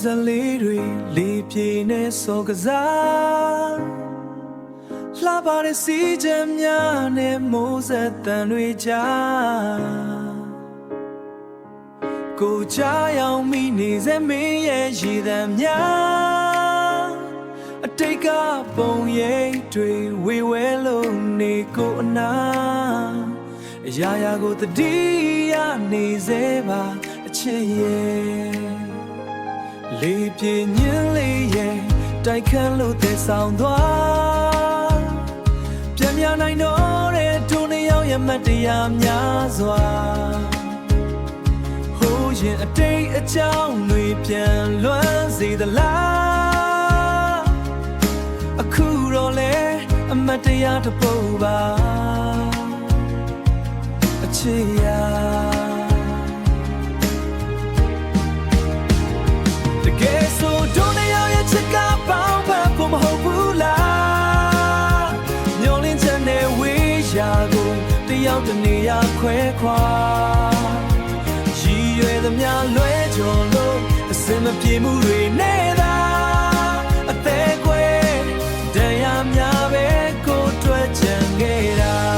ဇလေးတွေလေးပြေနဲ့စောကစားလှပါတဲ့စီးချမ်းများနဲ့မိုးဆက်တန်တွေကြားကိုကြားရောက်မိနေစေမင်းရဲ့ရည်သံများအတိတ်ကပုံရိပ်တွေဝေဝဲလို့နေကိုအနာအရာရာကိုတတိယနေစေပါအချစ်ရဲ့လေးပြင်းညင်းလေးရဲ့တိုက်ခန်းလို့တဲ့ဆောင်သွားပြန်မြနိုင်တော့တဲ့ဒုနှစ်ယောက်ရဲ့မတ်တရားများစွာဟိုးရင်အတိတ်အကြောင်းတွေပြန်လွမ်းစေသလားအခုတော့လေအမတ်တရားတစ်ပုဒ်ပါအချစ်ရာဆိုဒုနေရောက်ရဲ့ချစ်ကပေါင်းဖက်ဖို့မဟုတ်ဘူးလားမျောလင်းချက်နဲ့ဝေးရာကိုတယောက်တနေရာခွဲခွာရည်ရွယ်သမျှလွဲကျော်လို့အစင်မပြေမှုတွေနဲ့သာအသေးခွဲတရားများပဲကိုတွေ့ချင်ခဲ့တာ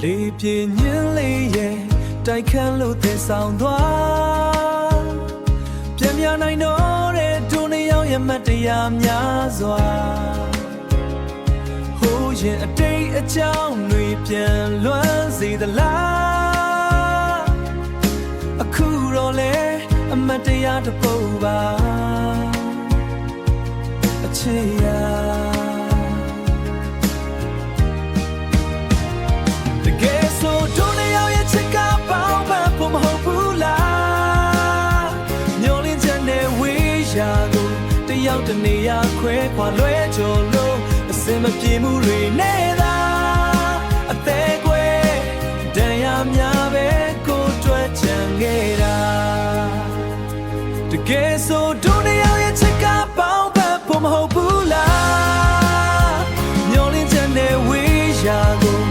လေးပြင်းညင်းလေးရဲ့တိုက်ခန်းလို့တဲ့ဆောင်သွားပြန်မြနိုင်တော့တဲ့ဒုနှစ်ယောက်ရဲ့မတ်တရားများစွာဟိုးရင်အတိတ်အကြောင်းတွေပြန်လွမ်းစေသလားအခုတော့လေအမတ်တရားတစ်ပုဒ်ပါအချစ်ရာဆိုဒုနေရောက်ရဲ့ချစ်ကပေါင်းဖက်ဖို့မဟုတ်ဘူးလားမျောလင်းချက်နဲ့ဝေးရာကိုတယောက်တနေရာခွဲခွာလွဲကျော်လို့အစင်မပြေမှုတွေနဲ့သာအသေးကွဲတရားများပဲကိုတွေ့ချင်ခဲ့တာတကယ်ဆိုဒုနေရောက်ရဲ့ချစ်ကပေါင်းဖက်ဖို့မဟုတ်ဘူးလားမျောလင်းချက်နဲ့ဝေးရာကို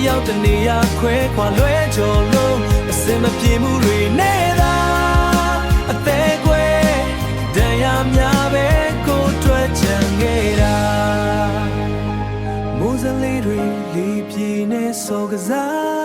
ရောက်တနေရာခွဲခွာလွဲကျော်လို့အစင်မပြေမှုတွေနဲ့သာအသေးကွဲတရားများပဲကိုတွေ့ချင်ခဲ့တာမိုးစလေးတွေလေးပြေနဲ့စောကစား